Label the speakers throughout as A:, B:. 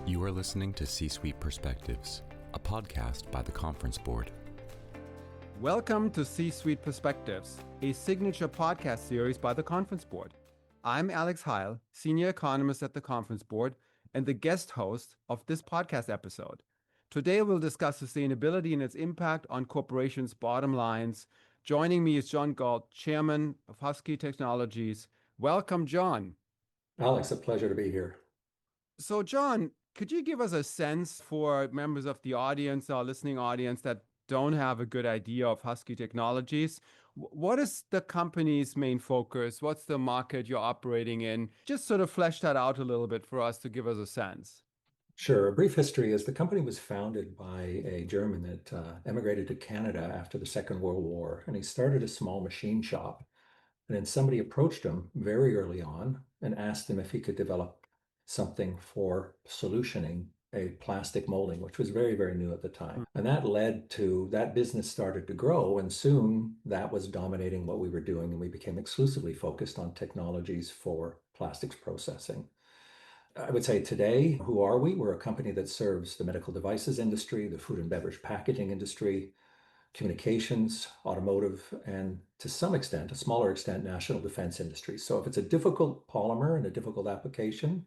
A: You are listening to C-Suite Perspectives, a podcast by the Conference Board.
B: Welcome to C-Suite Perspectives, a signature podcast series by the Conference Board. I'm Alex Heil, Senior Economist at the Conference Board and the guest host of this podcast episode. Today we'll discuss sustainability and its impact on corporations' bottom lines. Joining me is John Galt, Chairman of Husky Technologies. Welcome, John.
C: Alex, a pleasure to be here.
B: So, John, could you give us a sense for members of the audience, our listening audience, that don't have a good idea of Husky Technologies? What is the company's main focus? What's the market you're operating in? Just sort of flesh that out a little bit for us to give us a sense.
C: Sure. A brief history is the company was founded by a German that emigrated to Canada after the Second World War, and he started a small machine shop. And then somebody approached him very early on and asked him if he could develop something for solutioning a plastic molding, which was very, very new at the time. And that led to that business started to grow, and soon that was dominating what we were doing, and we became exclusively focused on technologies for plastics processing. I would say today, who are we? We're a company that serves the medical devices industry, the food and beverage packaging industry, communications, automotive, and to some extent, a smaller extent, national defense industry. So if it's a difficult polymer and a difficult application,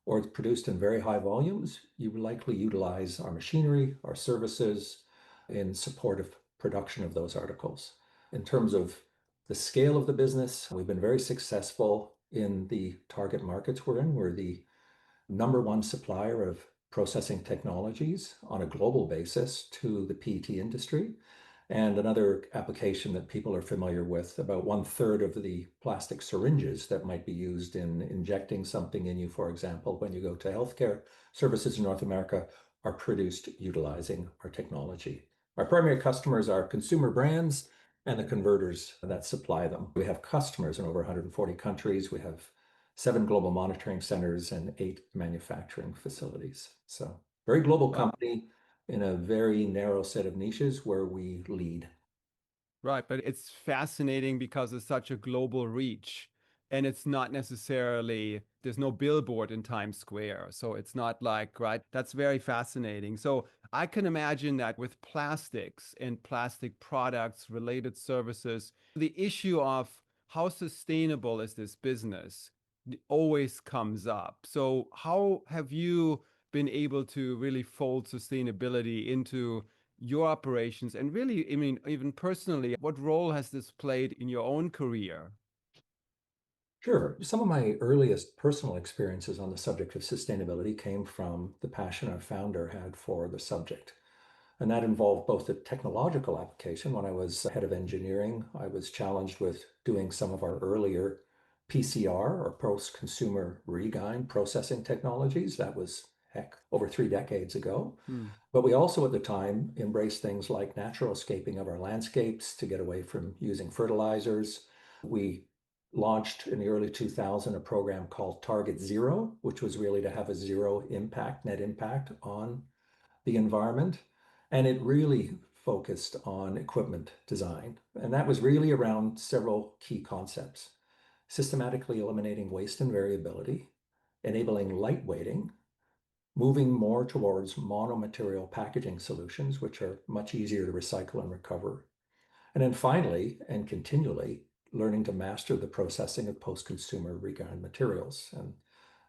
C: or it's produced in very high volumes, you will likely utilize our machinery, our services in support of production of those articles. In terms of the scale of the business, we've been very successful in the target markets we're in. We're the number one supplier of processing technologies on a global basis to the PET industry. And another application that people are familiar with, about 1/3 of the plastic syringes that might be used in injecting something in you, for example, when you go to healthcare services in North America, are produced utilizing our technology. Our primary customers are consumer brands and the converters that supply them. We have customers in over 140 countries. We have 7 global monitoring centers and 8 manufacturing facilities. So very global company in a very narrow set of niches where we lead.
B: Right, but it's fascinating because it's such a global reach, and it's not necessarily, there's no billboard in Times Square. So it's not like, right, that's very fascinating. So I can imagine that with plastics and plastic products, related services, the issue of how sustainable is this business always comes up. So how have you been able to really fold sustainability into your operations? And really, I mean, even personally, what role has this played in your own career?
C: Sure. Some of my earliest personal experiences on the subject of sustainability came from the passion our founder had for the subject. And that involved both the technological application. When I was head of engineering, I was challenged with doing some of our earlier PCR or post-consumer regine processing technologies. That was, heck, over 3 decades ago. But we also at the time embraced things like natural escaping of our landscapes to get away from using fertilizers. We launched in the early 2000s a program called Target Zero, which was really to have a zero impact, net impact on the environment. And it really focused on equipment design. And that was really around several key concepts: systematically eliminating waste and variability, enabling lightweighting, moving more towards monomaterial packaging solutions, which are much easier to recycle and recover. And then finally, and continually, learning to master the processing of post-consumer regine materials. And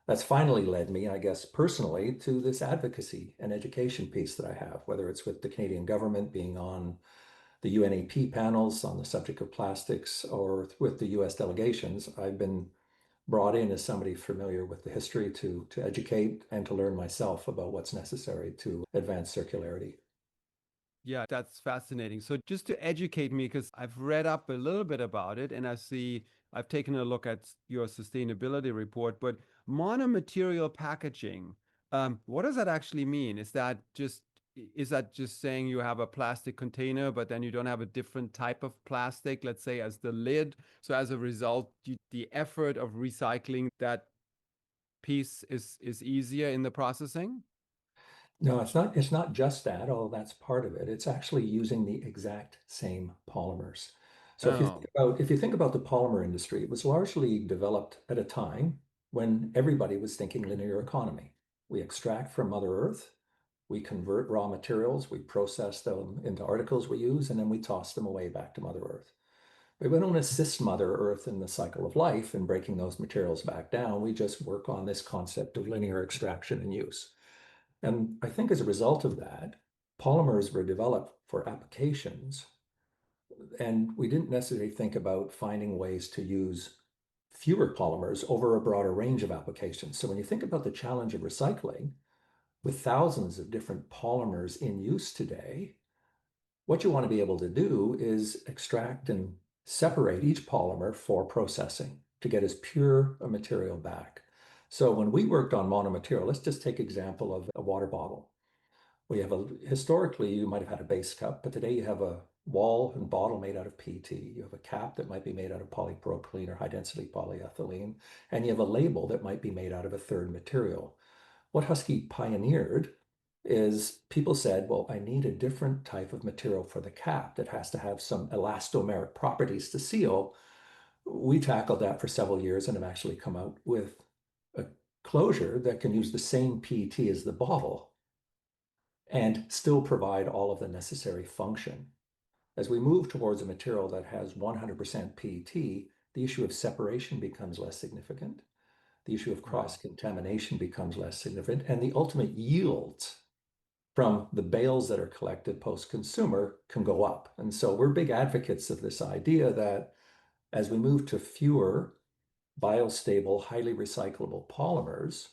C: that's finally led me, I guess, personally to this advocacy and education piece that I have, whether it's with the Canadian government, being on the UNEP panels on the subject of plastics, or with the US delegations. I've been brought in as somebody familiar with the history to educate and to learn myself about what's necessary to advance circularity.
B: Yeah, that's fascinating. So just to educate me, because I've read up a little bit about it and I've taken a look at your sustainability report, but monomaterial packaging, what does that actually mean? Is that just saying you have a plastic container, but then you don't have a different type of plastic, let's say as the lid? So as a result, the effort of recycling that piece is easier in the processing?
C: No, it's not just that, although that's part of it. It's actually using the exact same polymers. So
B: Oh,
C: if you think about the polymer industry, it was largely developed at a time when everybody was thinking linear economy. we extract from Mother Earth, we convert raw materials, we process them into articles we use, and then we toss them away back to Mother Earth. But we don't assist Mother Earth in the cycle of life in breaking those materials back down. We just work on this concept of linear extraction and use. And I think as a result of that, polymers were developed for applications, and we didn't necessarily think about finding ways to use fewer polymers over a broader range of applications. So when you think about the challenge of recycling, with thousands of different polymers in use today, what you want to be able to do is extract and separate each polymer for processing to get as pure a material back. So when we worked on monomaterial, let's just take example of a water bottle. Historically, you might have had a base cup, but today you have a wall and bottle made out of PT. You have a cap that might be made out of polypropylene or high density polyethylene, and you have a label that might be made out of a third material. What Husky pioneered is people said, well, I need a different type of material for the cap that has to have some elastomeric properties to seal. We tackled that for several years and have actually come out with a closure that can use the same PET as the bottle and still provide all of the necessary function. As we move towards a material that has 100% PET, the issue of separation becomes less significant. The issue of cross-contamination becomes less significant, and the ultimate yields from the bales that are collected post-consumer can go up. And so we're big advocates of this idea that as we move to fewer biostable, highly recyclable polymers,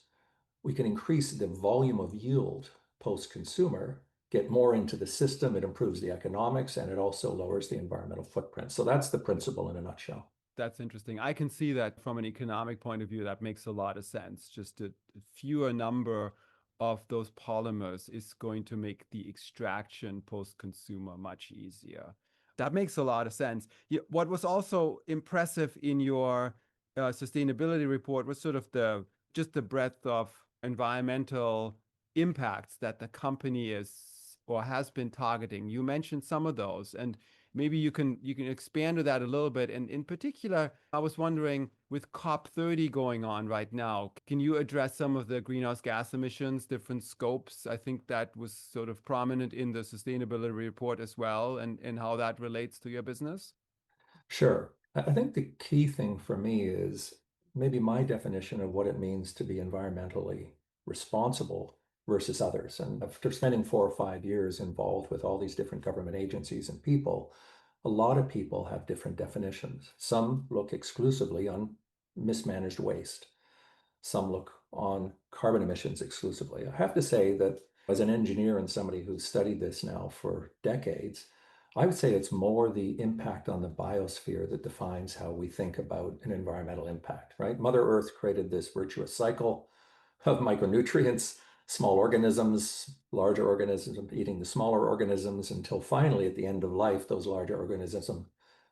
C: we can increase the volume of yield post-consumer, get more into the system, it improves the economics, and it also lowers the environmental footprint. So that's the principle in a nutshell.
B: That's interesting. I can see that from an economic point of view, that makes a lot of sense. Just a fewer number of those polymers is going to make the extraction post-consumer much easier. That makes a lot of sense. What was also impressive in your sustainability report was sort of the breadth of environmental impacts that the company is or has been targeting. You mentioned some of those, and maybe you can expand on that a little bit. And in particular, I was wondering, with COP30 going on right now, can you address some of the greenhouse gas emissions, different scopes? I think that was sort of prominent in the sustainability report as well, and how that relates to your business.
C: Sure. I think the key thing for me is maybe my definition of what it means to be environmentally responsible versus others. And after spending 4 or 5 years involved with all these different government agencies and people, a lot of people have different definitions. Some look exclusively on mismanaged waste. Some look on carbon emissions exclusively. I have to say that as an engineer and somebody who's studied this now for decades, I would say it's more the impact on the biosphere that defines how we think about an environmental impact, right? Mother Earth created this virtuous cycle of micronutrients, small organisms, larger organisms eating the smaller organisms, until finally at the end of life, those larger organisms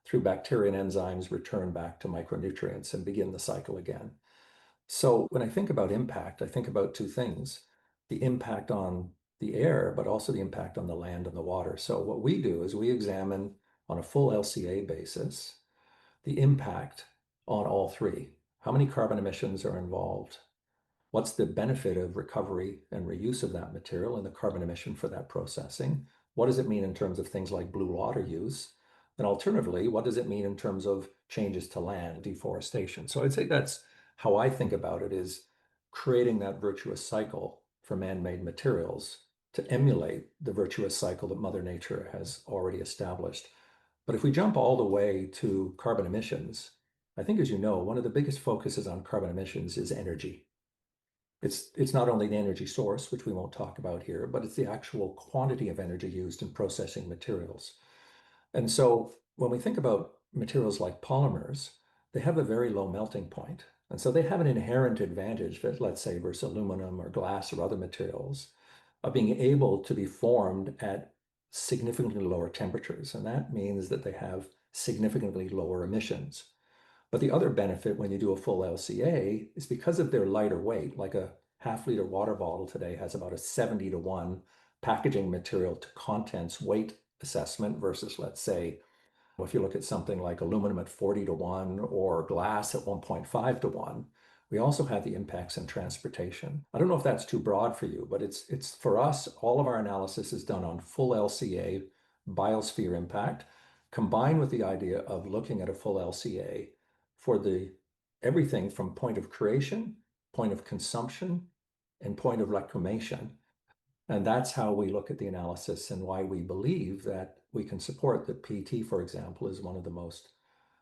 C: through bacteria and enzymes return back to micronutrients and begin the cycle again. So when I think about impact, I think about two things: the impact on the air, but also the impact on the land and the water. So what we do is we examine on a full LCA basis the impact on all three. How many carbon emissions are involved? What's the benefit of recovery and reuse of that material and the carbon emission for that processing? What does it mean in terms of things like blue water use? And alternatively, what does it mean in terms of changes to land, deforestation? So I'd say that's how I think about it, is creating that virtuous cycle for man-made materials to emulate the virtuous cycle that Mother Nature has already established. But if we jump all the way to carbon emissions, I think, as you know, one of the biggest focuses on carbon emissions is energy. It's not only the energy source, which we won't talk about here, but it's the actual quantity of energy used in processing materials. And so when we think about materials like polymers, they have a very low melting point. And so they have an inherent advantage that, let's say, versus aluminum or glass or other materials, of being able to be formed at significantly lower temperatures. And that means that they have significantly lower emissions. But the other benefit when you do a full LCA is because of their lighter weight. Like a half-liter water bottle today has about a 70-to-1 packaging material to contents weight assessment versus, let's say, if you look at something like aluminum at 40-to-1 or glass at 1.5-to-1, We also have the impacts in transportation. I don't know if that's too broad for you, but it's for us, all of our analysis is done on full LCA biosphere impact, combined with the idea of looking at a full LCA for the everything from point of creation, point of consumption, and point of reclamation. And that's how we look at the analysis and why we believe that we can support that PET, for example, is one of the most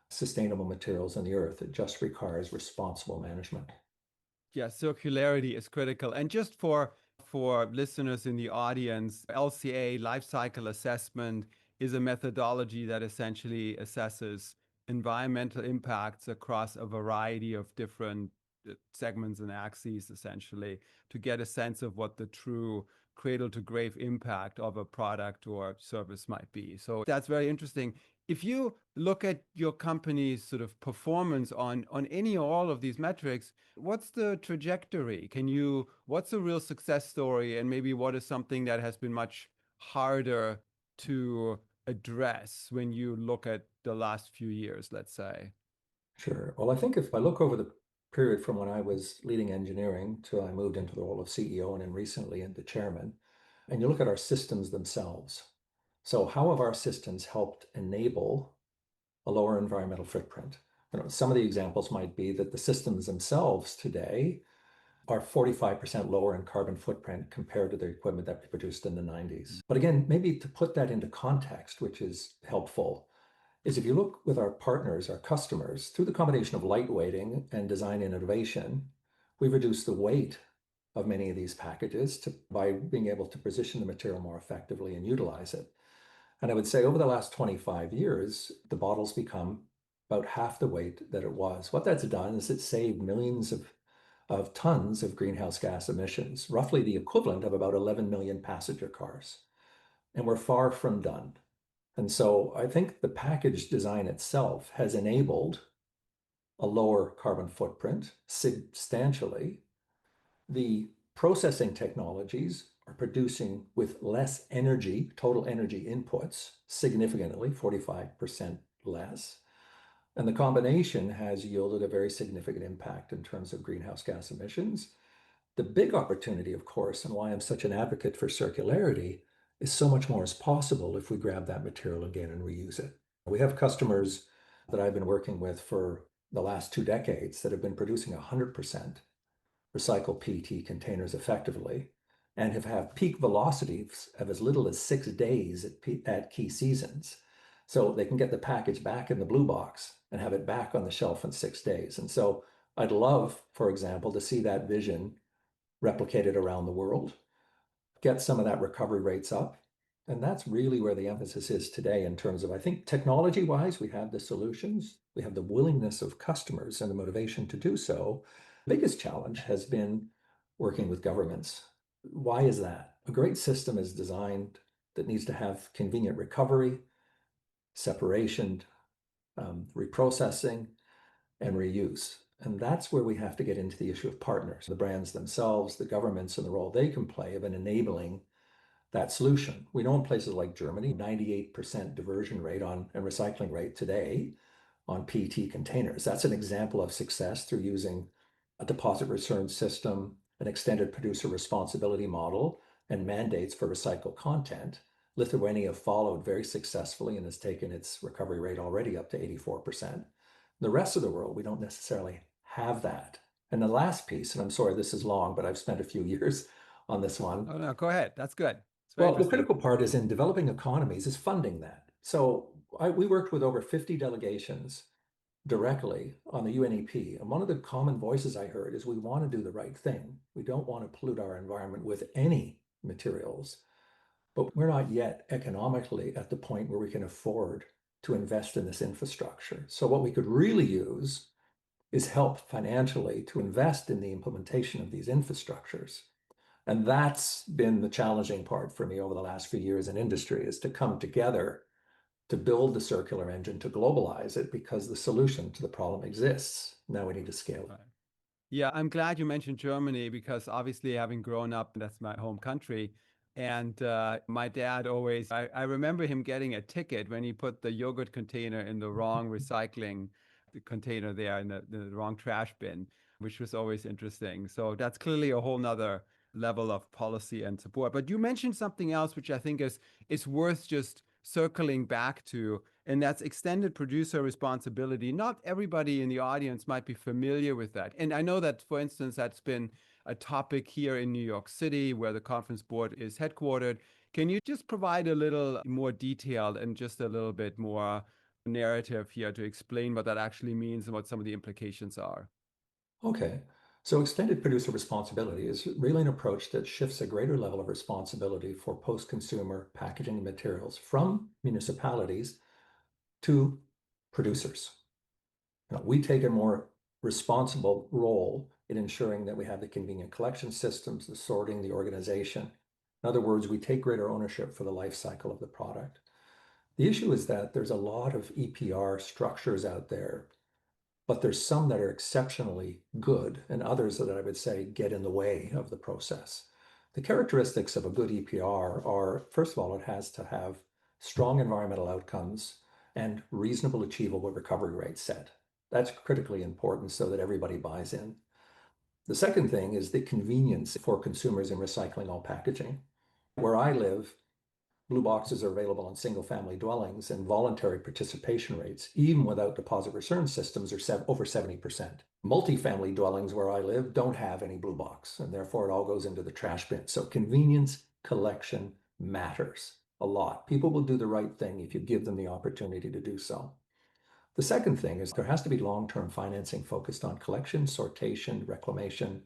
C: sustainable materials on the earth. It just requires responsible management.
B: Yeah, circularity is critical. And just for listeners in the audience, LCA, life cycle assessment, is a methodology that essentially assesses environmental impacts across a variety of different segments and axes, essentially, to get a sense of what the true cradle to grave impact of a product or service might be. So that's very interesting. If you look at your company's sort of performance on any or all of these metrics, what's the trajectory? What's a real success story? And maybe what is something that has been much harder to address when you look at the last few years, let's say?
C: Sure. Well, I think if I look over the period from when I was leading engineering till I moved into the role of CEO and then recently into chairman, and you look at our systems themselves. So how have our systems helped enable a lower environmental footprint? Some of the examples might be that the systems themselves today are 45% lower in carbon footprint compared to the equipment that we produced in the 90s. But again, maybe to put that into context, which is helpful, is if you look with our partners, our customers, through the combination of lightweighting and design innovation, we've reduced the weight of many of these packages by being able to position the material more effectively and utilize it. And I would say over the last 25 years, the bottle's become about half the weight that it was. What that's done is it's saved millions of tons of greenhouse gas emissions, roughly the equivalent of about 11 million passenger cars. And we're far from done. And so I think the package design itself has enabled a lower carbon footprint substantially. The processing technologies are producing with less energy, total energy inputs, significantly, 45% less. And the combination has yielded a very significant impact in terms of greenhouse gas emissions. The big opportunity, of course, and why I'm such an advocate for circularity, is so much more is possible if we grab that material again and reuse it. We have customers that I've been working with for the last 2 decades that have been producing 100% recycled PET containers effectively and have had peak velocities of as little as 6 days at key seasons. So they can get the package back in the blue box and have it back on the shelf in 6 days. And so I'd love, for example, to see that vision replicated around the world, get some of that recovery rates up. And that's really where the emphasis is today in terms of, I think, technology-wise, we have the solutions, we have the willingness of customers and the motivation to do so. The biggest challenge has been working with governments. Why is that? A great system is designed that needs to have convenient recovery, separation, reprocessing, and reuse. And that's where we have to get into the issue of partners, the brands themselves, the governments, and the role they can play of enabling that solution. We know in places like Germany, 98% diversion rate and recycling rate today on PET containers. That's an example of success through using a deposit return system, an extended producer responsibility model, and mandates for recycled content. Lithuania followed very successfully and has taken its recovery rate already up to 84%. The rest of the world, we don't necessarily have that. And the last piece, and I'm sorry this is long, but I've spent a few years on this one.
B: Oh, no, go ahead. That's good.
C: Well, the critical part is in developing economies is funding that. So we worked with over 50 delegations directly on the UNEP. And one of the common voices I heard is we want to do the right thing. We don't want to pollute our environment with any materials, but we're not yet economically at the point where we can afford to invest in this infrastructure. So what we could really use is help financially to invest in the implementation of these infrastructures. And that's been the challenging part for me over the last few years in industry, is to come together to build the circular engine, to globalize it, because the solution to the problem exists. Now we need to scale it.
B: Yeah, I'm glad you mentioned Germany, because obviously, having grown up, that's my home country. And my dad always, I remember him getting a ticket when he put the yogurt container in the wrong recycling container there in the wrong trash bin. which was always interesting. So that's clearly a whole nother level of policy and support. But you mentioned something else, which I think is worth just circling back to, and that's extended producer responsibility. Not everybody in the audience might be familiar with that. And I know that, for instance, that's been a topic here in New York City, where the conference board is headquartered. Can you just provide a little more detail and just a little bit more narrative here to explain what that actually means and what some of the implications are?
C: Okay. So extended producer responsibility is really an approach that shifts a greater level of responsibility for post-consumer packaging materials from municipalities to producers. We take a more responsible role in ensuring that we have the convenient collection systems, the sorting, the organization. In other words, we take greater ownership for the life cycle of the product. The issue is that there's a lot of EPR structures out there, but there's some that are exceptionally good and others that I would say get in the way of the process. The characteristics of a good EPR are, first of all, it has to have strong environmental outcomes and reasonable achievable recovery rates set. That's critically important so that everybody buys in. The second thing is the convenience for consumers in recycling all packaging. Where I live, blue boxes are available in single-family dwellings, and voluntary participation rates, even without deposit return systems, are over 70%. Multifamily dwellings where I live don't have any blue box, and therefore it all goes into the trash bin. So convenience collection matters a lot. People will do the right thing if you give them the opportunity to do so. The second thing is there has to be long-term financing focused on collection, sortation, reclamation,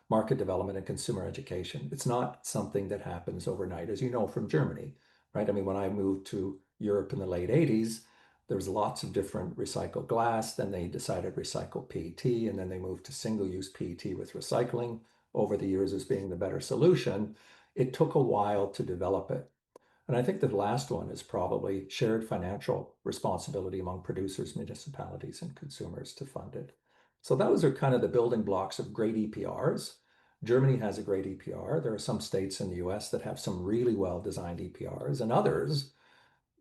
C: market development, and consumer education. It's not something that happens overnight, as you know from Germany, right? I mean, when I moved to Europe in the late 80s, there was lots of different recycled glass. Then they decided recycled PET, and then they moved to single-use PET with recycling over the years as being the better solution. It took a while to develop it. And I think the last one is probably shared financial responsibility among producers, municipalities, and consumers to fund it. So those are kind of the building blocks of great EPRs. Germany has a great EPR. There are some states in the US that have some really well-designed EPRs, and others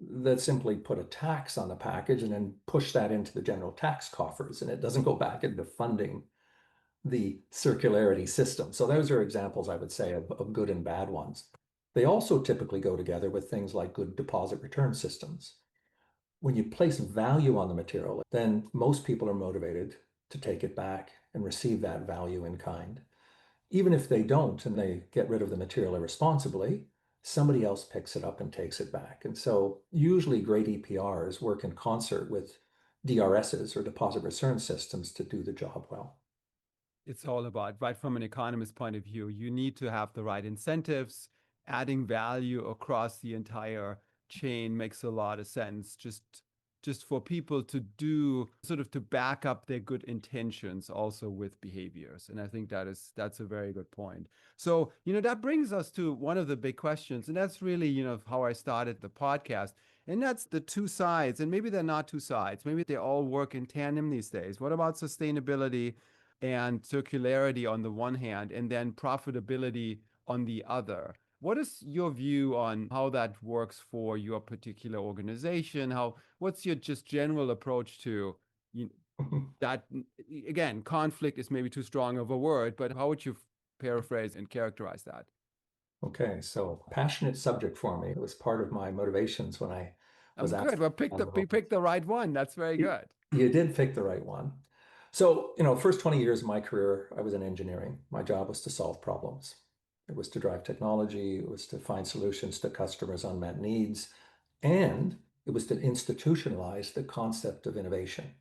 C: that simply put a tax on the package and then push that into the general tax coffers, and it doesn't go back into funding the circularity system. So those are examples, I would say, of good and bad ones. They also typically go together with things like good deposit return systems. When you place value on the material, then most people are motivated to take it back and receive that value in kind. Even if they don't and they get rid of the material irresponsibly, somebody else picks it up and takes it back. And so usually great EPRs work in concert with DRSs or deposit return systems to do the job well.
B: It's all about, right from an economist point of view, you need to have the right incentives. Adding value across the entire chain makes a lot of sense. Just for people to do sort of to back up their good intentions also with behaviors. And I think that's a very good point. So, that brings us to one of the big questions, and that's really, how I started the podcast. And that's the two sides. And maybe they're not two sides. Maybe they all work in tandem these days. What about sustainability and circularity on the one hand, and then profitability on the other? What is your view on how that works for your particular organization? What's your just general approach to that? Again, conflict is maybe too strong of a word, but how would you paraphrase and characterize that?
C: Okay, so passionate subject for me. It was part of my motivations when I was
B: I'm
C: asked.
B: good. Well, pick the right one. That's very good.
C: You did pick the right one. So, first 20 years of my career, I was in engineering. My job was to solve problems. It was to drive technology, it was to find solutions to customers' unmet needs, and it was to institutionalize the concept of innovation.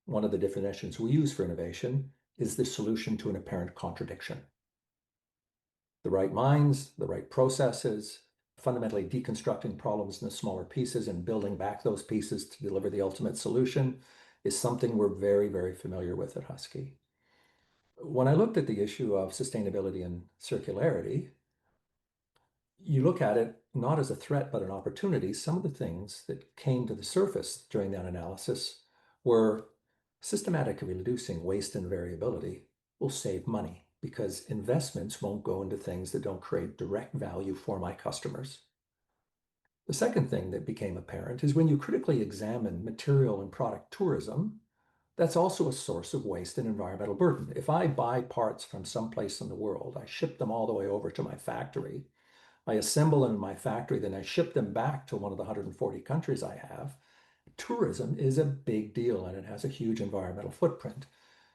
C: One of the definitions we use for innovation is the solution to an apparent contradiction. The right minds, the right processes, fundamentally deconstructing problems into smaller pieces and building back those pieces to deliver the ultimate solution is something we're very, very familiar with at Husky. When I looked at the issue of sustainability and circularity, you look at it not as a threat, but an opportunity. Some of the things that came to the surface during that analysis were systematically reducing waste and variability will save money because investments won't go into things that don't create direct value for my customers. The second thing that became apparent is when you critically examine material and product tourism, that's also a source of waste and environmental burden. If I buy parts from someplace in the world, I ship them all the way over to my factory, I assemble them in my factory, then I ship them back to one of the 140 countries I have. Tourism is a big deal and it has a huge environmental footprint.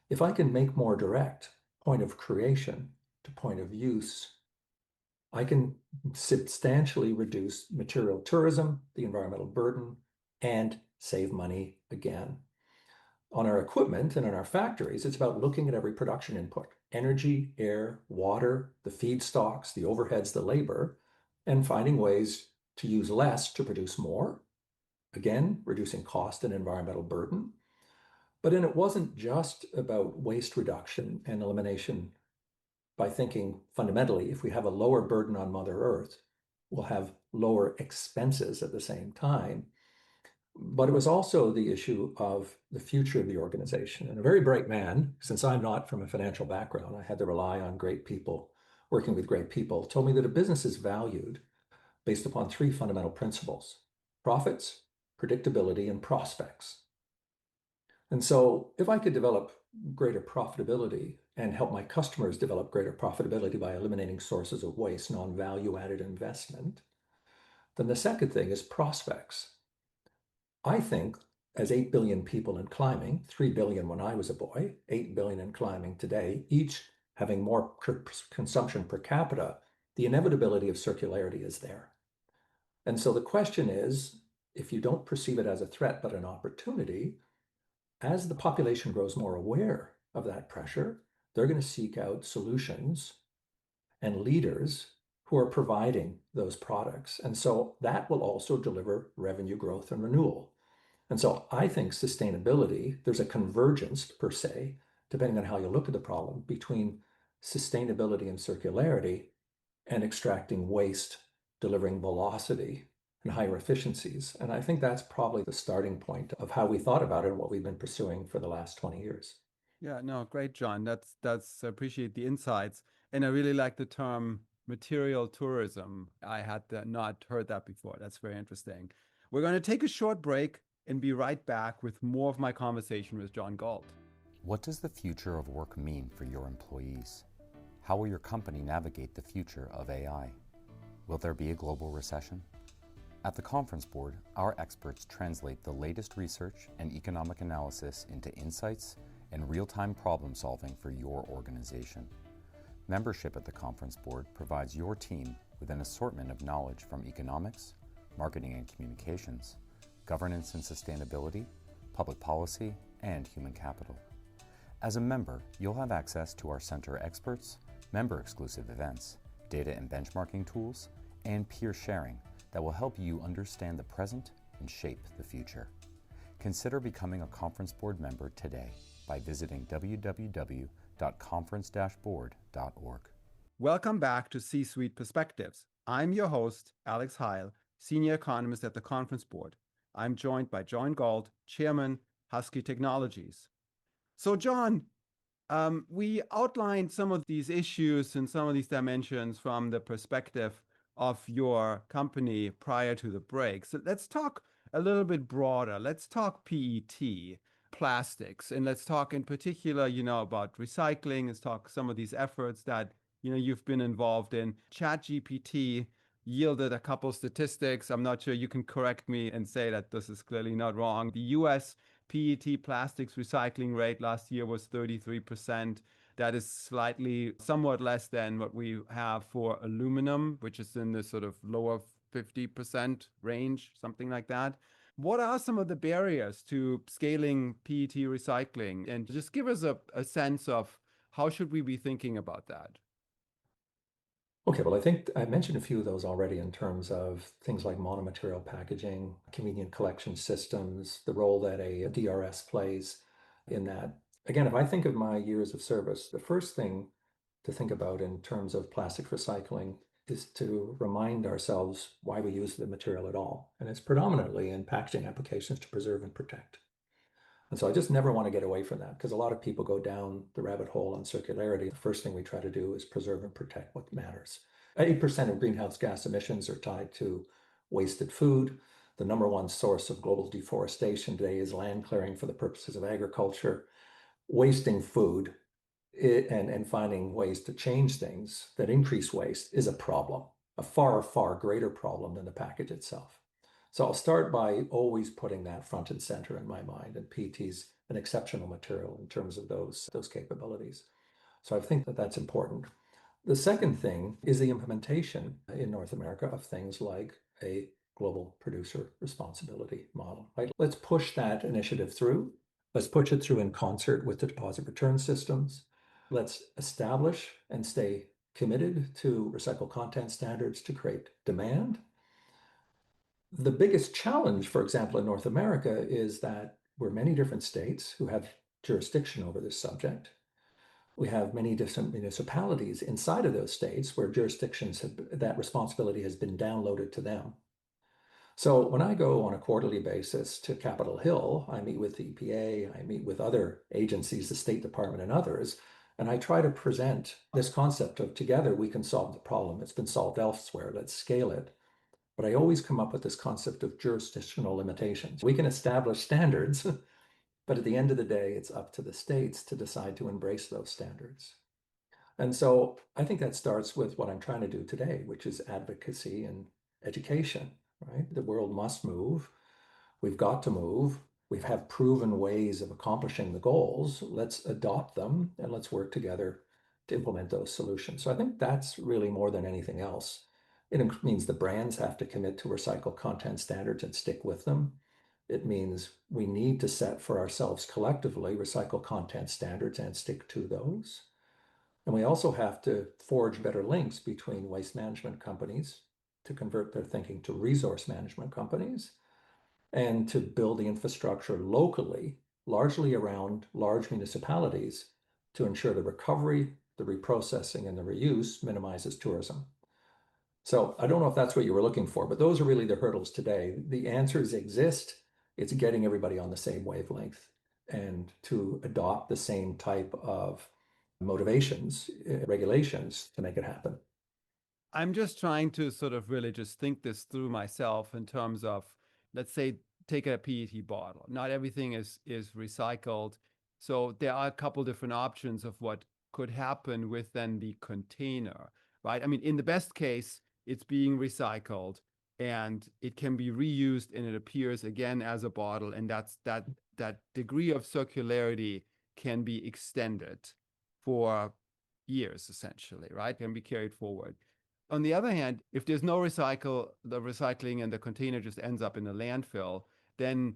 C: If I can make more direct, point of creation to point of use, I can substantially reduce material tourism, the environmental burden, and save money again. On our equipment and in our factories, it's about looking at every production input, energy, air, water, the feedstocks, the overheads, the labor, and finding ways to use less to produce more. Again, reducing cost and environmental burden. But then it wasn't just about waste reduction and elimination by thinking fundamentally, if we have a lower burden on Mother Earth, we'll have lower expenses at the same time. But it was also the issue of the future of the organization. And a very bright man, since I'm not from a financial background, I had to rely on great people, working with great people, told me that a business is valued based upon three fundamental principles: profits, predictability, and prospects. And so if I could develop greater profitability and help my customers develop greater profitability by eliminating sources of waste, non-value added investment, then the second thing is prospects. I think as 8 billion people in climbing, 3 billion when I was a boy, 8 billion in climbing today, each having more consumption per capita, the inevitability of circularity is there. And so the question is, if you don't perceive it as a threat but an opportunity, as the population grows more aware of that pressure, they're going to seek out solutions and leaders who are providing those products. And so that will also deliver revenue growth and renewal. And so I think sustainability, there's a convergence per se, depending on how you look at the problem, between sustainability and circularity and extracting waste, delivering velocity and higher efficiencies. And I think that's probably the starting point of how we thought about it and what we've been pursuing for the last 20 years.
B: Yeah, no, great, John. That's I appreciate the insights. And I really like the term material tourism. I had not heard that before. That's very interesting. We're going to take a short break and be right back with more of my conversation with John Galt.
A: What does the future of work mean for your employees? How will your company navigate the future of AI? Will there be a global recession? At the Conference Board, our experts translate the latest research and economic analysis into insights and real-time problem solving for your organization. Membership at the Conference Board provides your team with an assortment of knowledge from economics, marketing and communications, governance and sustainability, public policy, and human capital. As a member, you'll have access to our center experts, member-exclusive events, data and benchmarking tools, and peer sharing that will help you understand the present and shape the future. Consider becoming a Conference Board member today by visiting www.conference-board.org.
B: Welcome back to C-Suite Perspectives. I'm your host, Alex Heil, Senior Economist at the Conference Board. I'm joined by John Galt, Chairman, Husky Technologies. So, John, we outlined some of these issues and some of these dimensions from the perspective of your company prior to the break. So let's talk a little bit broader. Let's talk PET, plastics, and let's talk in particular, about recycling. Let's talk some of these efforts that, you've been involved in. ChatGPT yielded a couple statistics. I'm not sure, you can correct me and say that this is clearly not wrong. The US PET plastics recycling rate last year was 33%. That is somewhat less than what we have for aluminum, which is in the sort of lower 50% range, something like that. What are some of the barriers to scaling PET recycling? And just give us a sense of how should we be thinking about that?
C: Okay, well, I think I mentioned a few of those already in terms of things like monomaterial packaging, convenient collection systems, the role that a DRS plays in that. Again, if I think of my years of service, the first thing to think about in terms of plastic recycling is to remind ourselves why we use the material at all. And it's predominantly in packaging applications to preserve and protect. And so I just never want to get away from that because a lot of people go down the rabbit hole on circularity. The first thing we try to do is preserve and protect what matters. 8% of greenhouse gas emissions are tied to wasted food. The number one source of global deforestation today is land clearing for the purposes of agriculture. Wasting food and finding ways to change things that increase waste is a problem, a far, far greater problem than the package itself. So I'll start by always putting that front and center in my mind, and PET's an exceptional material in terms of those capabilities. So I think that that's important. The second thing is the implementation in North America of things like a global producer responsibility model, right? Let's push that initiative through. Let's push it through in concert with the deposit return systems. Let's establish and stay committed to recycled content standards to create demand. The biggest challenge, for example, in North America is that we're many different states who have jurisdiction over this subject. We have many different municipalities inside of those states where that responsibility has been downloaded to them. So when I go on a quarterly basis to Capitol Hill, I meet with the EPA, I meet with other agencies, the State Department and others, and I try to present this concept of together we can solve the problem. It's been solved elsewhere, let's scale it. But I always come up with this concept of jurisdictional limitations. We can establish standards, but at the end of the day, it's up to the states to decide to embrace those standards. And so I think that starts with what I'm trying to do today, which is advocacy and education, right? The world must move. We've got to move. We have proven ways of accomplishing the goals. Let's adopt them and let's work together to implement those solutions. So I think that's really more than anything else. It means the brands have to commit to recycled content standards and stick with them. It means we need to set for ourselves collectively recycled content standards and stick to those. And we also have to forge better links between waste management companies to convert their thinking to resource management companies and to build the infrastructure locally, largely around large municipalities, to ensure the recovery, the reprocessing, and the reuse minimizes tourism. So I don't know if that's what you were looking for, but those are really the hurdles today. The answers exist. It's getting everybody on the same wavelength and to adopt the same type of motivations, regulations to make it happen.
B: I'm just trying to sort of really just think this through myself in terms of, let's say, take a PET bottle. Not everything is recycled. So there are a couple different options of what could happen with then the container, right? I mean, in the best case, it's being recycled and it can be reused and it appears again as a bottle. And that degree of circularity can be extended for years, essentially, right? Can be carried forward. On the other hand, if there's no the recycling and the container just ends up in a landfill, then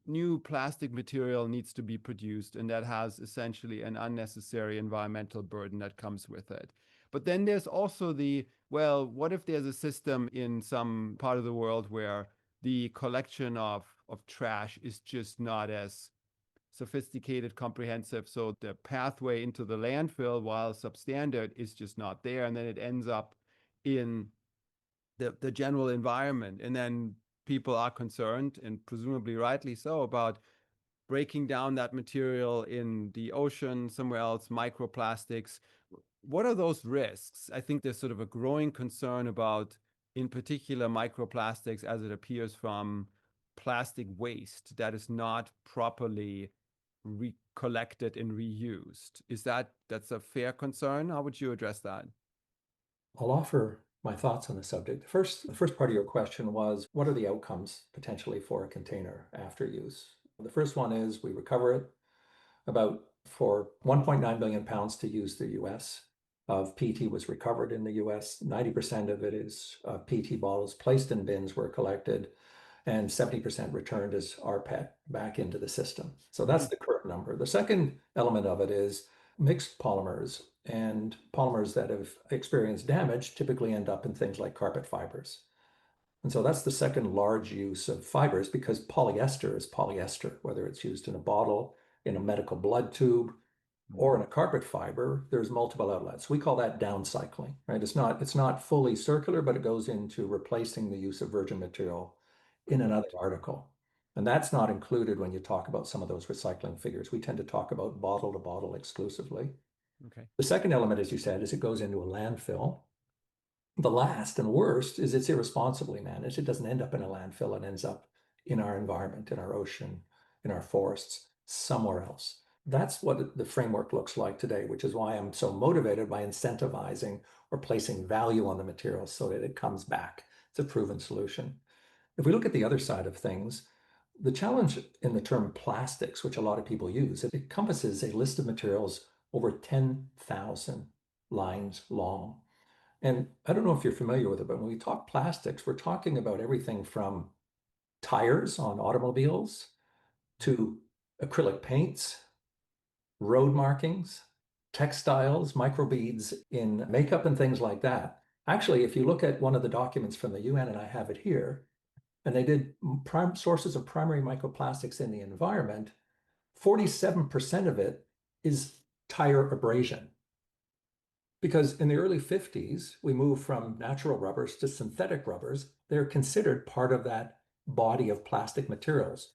B: new plastic material needs to be produced, and that has essentially an unnecessary environmental burden that comes with it. But then there's also well, what if there's a system in some part of the world where the collection of trash is just not as sophisticated, comprehensive, so the pathway into the landfill, while substandard, is just not there, and then it ends up in the general environment. And then people are concerned, and presumably rightly so, about breaking down that material in the ocean, somewhere else, microplastics. What are those risks? I think there's sort of a growing concern about, in particular, microplastics as it appears from plastic waste that is not properly collected and reused. That's a fair concern? How would you address that?
C: I'll offer my thoughts on the subject. The first part of your question was, what are the outcomes potentially for a container after use? The first one is we recover it. For 1.9 billion pounds to use the US of PET was recovered in the US. 90% of it is PET bottles placed in bins were collected, and 70% returned as rPET back into the system. So that's the current number. The second element of it is mixed polymers, and polymers that have experienced damage typically end up in things like carpet fibers. And so that's the second large use of fibers, because polyester is polyester, whether it's used in a bottle, in a medical blood tube, or in a carpet fiber. There's multiple outlets. We call that downcycling, right? It's not fully circular, but it goes into replacing the use of virgin material in another article. And that's not included when you talk about some of those recycling figures. We tend to talk about bottle to bottle exclusively.
B: Okay.
C: The second element, as you said, is it goes into a landfill. The last and worst is it's irresponsibly managed. It doesn't end up in a landfill. It ends up in our environment, in our ocean, in our forests, somewhere else. That's what the framework looks like today, which is why I'm so motivated by incentivizing or placing value on the materials so that it comes back. It's a proven solution. If we look at the other side of things, the challenge in the term plastics, which a lot of people use, it encompasses a list of materials over 10,000 lines long. And I don't know if you're familiar with it, but when we talk plastics, we're talking about everything from tires on automobiles to acrylic paints, road markings, textiles, microbeads in makeup and things like that. Actually, if you look at one of the documents from the UN, and I have it here, and they did prime sources of primary microplastics in the environment, 47% of it is tire abrasion. Because in the early 50s, we moved from natural rubbers to synthetic rubbers. They're considered part of that body of plastic materials.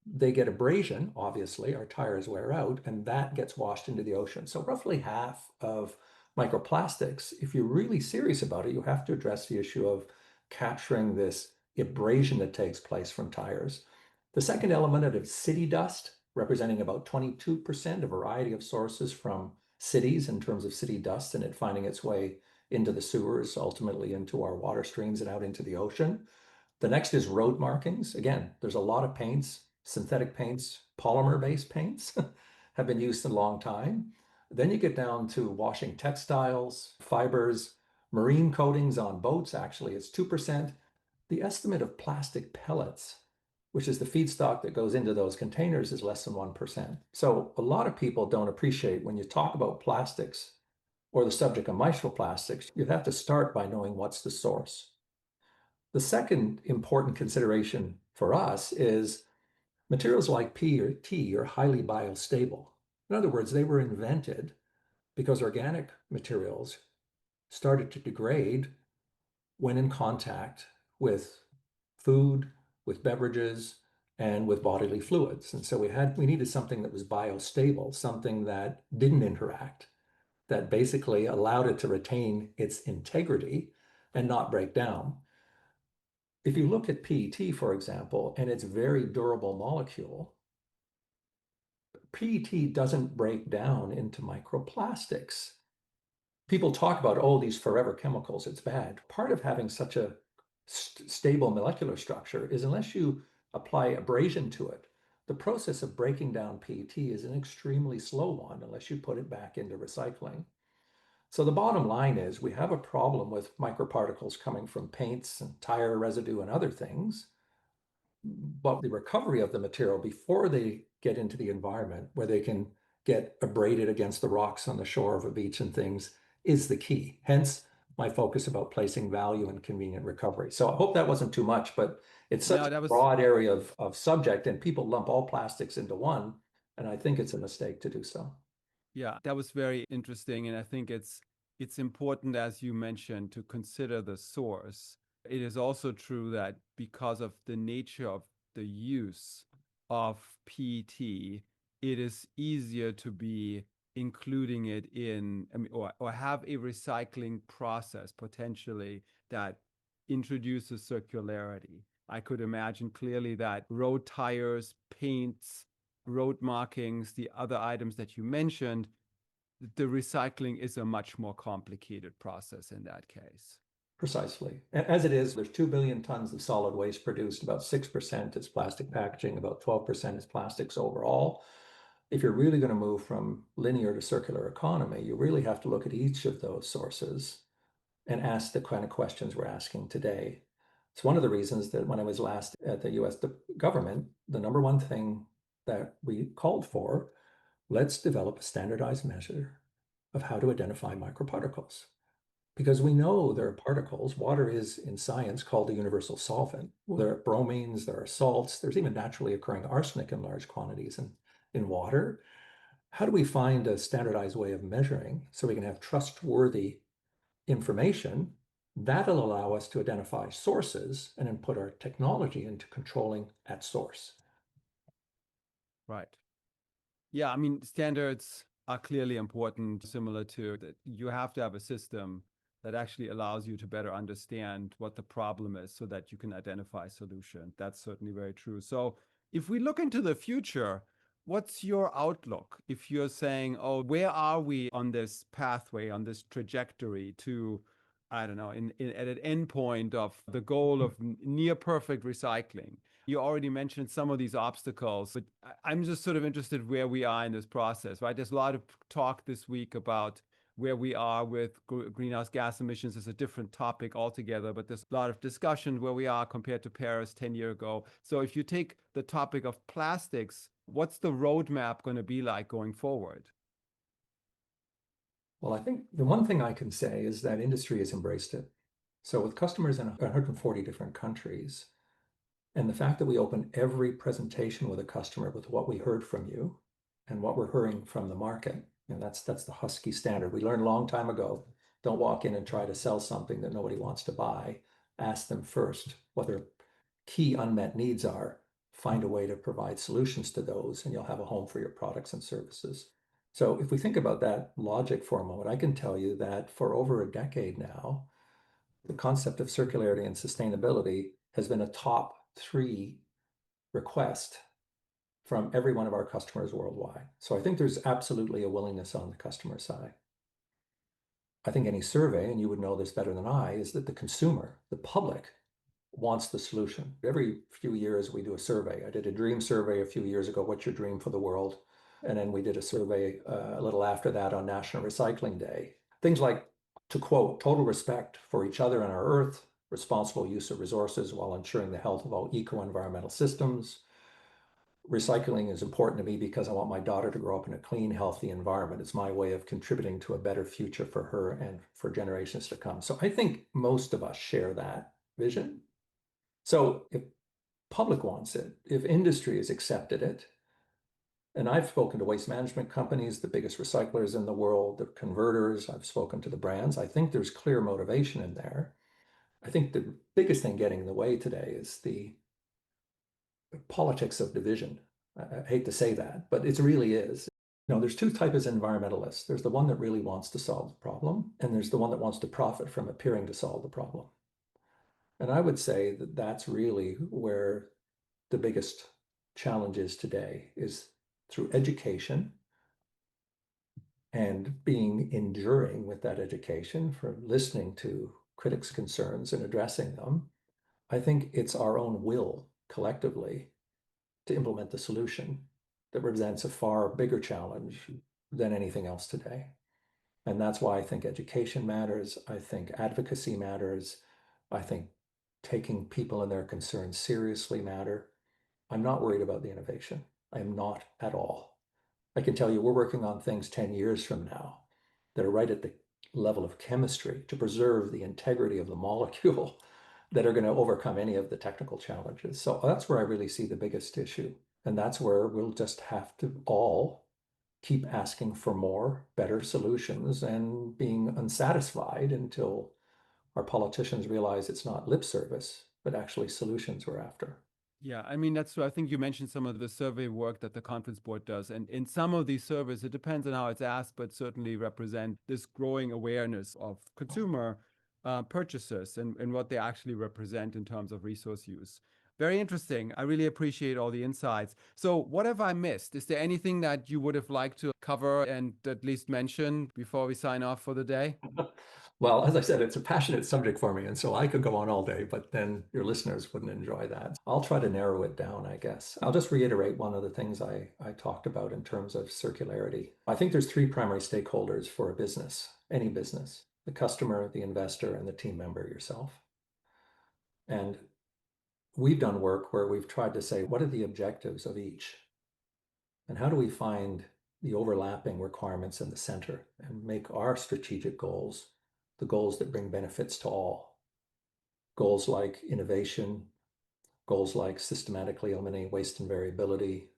C: They get abrasion, obviously, our tires wear out, and that gets washed into the ocean. So roughly half of microplastics, if you're really serious about it, you have to address the issue of capturing this abrasion that takes place from tires. The second element is city dust, representing about 22%, a variety of sources from cities in terms of city dust, and it finding its way into the sewers, ultimately into our water streams and out into the ocean. The next is road markings. Again, there's a lot of paints, synthetic paints, polymer-based paints have been used a long time. Then you get down to washing textiles, fibers, marine coatings on boats, actually, it's 2%. The estimate of plastic pellets, which is the feedstock that goes into those containers, is less than 1%. So a lot of people don't appreciate when you talk about plastics or the subject of microplastics, you have to start by knowing what's the source. The second important consideration for us is materials like P or T are highly biostable. In other words, they were invented because organic materials started to degrade when in contact with food, with beverages, and with bodily fluids. And so we needed something that was biostable, something that didn't interact, that basically allowed it to retain its integrity and not break down. If you look at PET, for example, and its very durable molecule, PET doesn't break down into microplastics. People talk about, oh, these forever chemicals, it's bad. Part of having such a stable molecular structure is unless you apply abrasion to it, the process of breaking down PET is an extremely slow one unless you put it back into recycling. So the bottom line is we have a problem with microparticles coming from paints and tire residue and other things, but the recovery of the material before they get into the environment where they can get abraded against the rocks on the shore of a beach and things is the key. Hence my focus about placing value in convenient recovery. So I hope that wasn't too much, but it's such a broad area of subject, and people lump all plastics into one, and I think it's a mistake to do so.
B: Yeah, that was very interesting. And I think it's important, as you mentioned, to consider the source. It is also true that because of the nature of the use of PET, it is easier to be including it in, or have a recycling process potentially that introduces circularity. I could imagine clearly that road tires, paints, road markings, the other items that you mentioned, the recycling is a much more complicated process in that case.
C: Precisely. As it is, there's 2 billion tons of solid waste produced. About 6% is plastic packaging, about 12% is plastics overall. If you're really going to move from linear to circular economy, you really have to look at each of those sources and ask the kind of questions we're asking today. It's one of the reasons that when I was last at the US government, the number one thing that we called for, let's develop a standardized measure of how to identify microparticles. Because we know there are particles. Water is, in science, called a universal solvent. There are bromines, there are salts, there's even naturally occurring arsenic in large quantities in water. How do we find a standardized way of measuring so we can have trustworthy information that'll allow us to identify sources and then put our technology into controlling at source?
B: Right. Yeah, standards are clearly important, similar to that you have to have a system that actually allows you to better understand what the problem is so that you can identify a solution. That's certainly very true. So if we look into the future, what's your outlook? If you're saying, oh, where are we on this pathway, on this trajectory to, I don't know, at an end point of the goal of near perfect recycling? You already mentioned some of these obstacles, but I'm just sort of interested where we are in this process, right? There's a lot of talk this week about where we are with greenhouse gas emissions is a different topic altogether, but there's a lot of discussion where we are compared to Paris 10 years ago. So if you take the topic of plastics, what's the roadmap going to be like going forward?
C: Well, I think the one thing I can say is that industry has embraced it. So with customers in 140 different countries, and the fact that we open every presentation with a customer with what we heard from you and what we're hearing from the market, and that's the Husky standard. We learned a long time ago, don't walk in and try to sell something that nobody wants to buy. Ask them first what their key unmet needs are. Find a way to provide solutions to those, and you'll have a home for your products and services. So if we think about that logic for a moment, I can tell you that for over a decade now, the concept of circularity and sustainability has been a top 3 request from every one of our customers worldwide. So I think there's absolutely a willingness on the customer side. I think any survey, and you would know this better than I, is that the consumer, the public, wants the solution. Every few years we do a survey. I did a dream survey a few years ago, what's your dream for the world? And then we did a survey a little after that on National Recycling Day. Things like, to quote, total respect for each other and our earth, responsible use of resources while ensuring the health of all eco-environmental systems. Recycling is important to me because I want my daughter to grow up in a clean, healthy environment. It's my way of contributing to a better future for her and for generations to come. So I think most of us share that vision. So if public wants it, if industry has accepted it, and I've spoken to waste management companies, the biggest recyclers in the world, the converters, I've spoken to the brands, I think there's clear motivation in there. I think the biggest thing getting in the way today is the politics of division. I hate to say that, but it really is. There's 2 types of environmentalists. There's the one that really wants to solve the problem, and there's the one that wants to profit from appearing to solve the problem. And I would say that that's really where the biggest challenge is today, is through education and being enduring with that education, for listening to critics' concerns and addressing them. I think it's our own will collectively to implement the solution that represents a far bigger challenge than anything else today. And that's why I think education matters. I think advocacy matters. I think taking people and their concerns seriously matter. I'm not worried about the innovation. I am not at all. I can tell you we're working on things 10 years from now that are right at the level of chemistry to preserve the integrity of the molecule that are going to overcome any of the technical challenges. So that's where I really see the biggest issue. And that's where we'll just have to all keep asking for more, better solutions and being unsatisfied until our politicians realize it's not lip service, but actually solutions we're after.
B: Yeah, I mean, that's true. I think you mentioned some of the survey work that the conference board does. And in some of these surveys, it depends on how it's asked, but certainly represent this growing awareness of consumer purchases and what they actually represent in terms of resource use. Very interesting. I really appreciate all the insights. So what have I missed? Is there anything that you would have liked to cover and at least mention before we sign off for the day?
C: Well, as I said, it's a passionate subject for me, and so I could go on all day, but then your listeners wouldn't enjoy that. I'll try to narrow it down, I guess. I'll just reiterate one of the things I talked about in terms of circularity. I think there's 3 primary stakeholders for a business, any business: the customer, the investor, and the team member, yourself. And we've done work where we've tried to say, what are the objectives of each? And how do we find the overlapping requirements in the center and make our strategic goals the goals that bring benefits to all? Goals like innovation, goals like systematically eliminating waste and variability,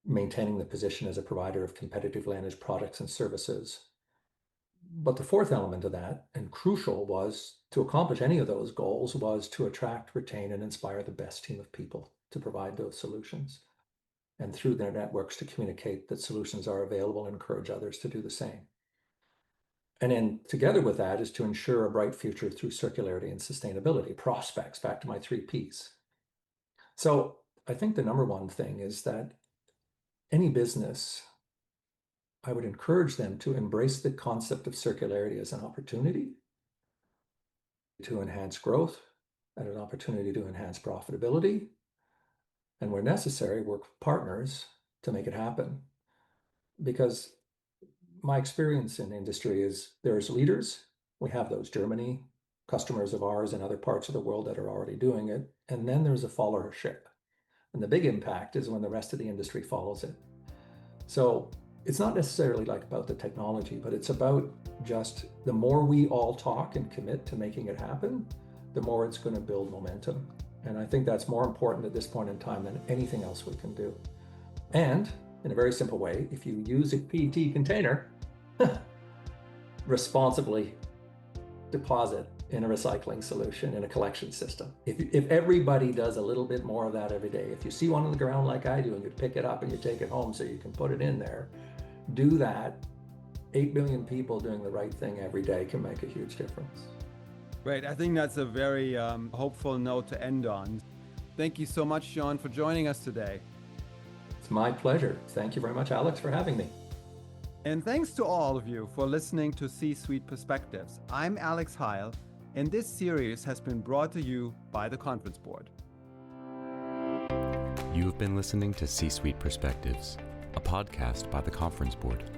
C: maintaining the position as a provider of competitively advantaged products and services. But the 4th element of that, and crucial, was to accomplish any of those goals, was to attract, retain, and inspire the best team of people to provide those solutions. And through their networks to communicate that solutions are available and encourage others to do the same. And then together with that is to ensure a bright future through circularity and sustainability, prospects, back to my 3 Ps. So I think the number one thing is that any business, I would encourage them to embrace the concept of circularity as an opportunity to enhance growth and an opportunity to enhance profitability, and where necessary, work with partners to make it happen. Because my experience in industry is there's leaders, we have those, Germany, customers of ours in other parts of the world that are already doing it, and then there's a followership. And the big impact is when the rest of the industry follows it. So it's not necessarily like about the technology, but it's about just the more we all talk and commit to making it happen, the more it's going to build momentum. And I think that's more important at this point in time than anything else we can do. And in a very simple way, if you use a PET container, responsibly deposit in a recycling solution in a collection system. If everybody does a little bit more of that every day, if you see one on the ground like I do and you pick it up and you take it home so you can put it in there, do that. 8 billion people doing the right thing every day can make a huge difference.
B: Great. I think that's a very hopeful note to end on. Thank you so much, John, for joining us today.
C: It's my pleasure. Thank you very much, Alex, for having me.
B: And thanks to all of you for listening to C-Suite Perspectives. I'm Alex Heil, and this series has been brought to you by the Conference Board.
A: You have been listening to C-Suite Perspectives, a podcast by the Conference Board.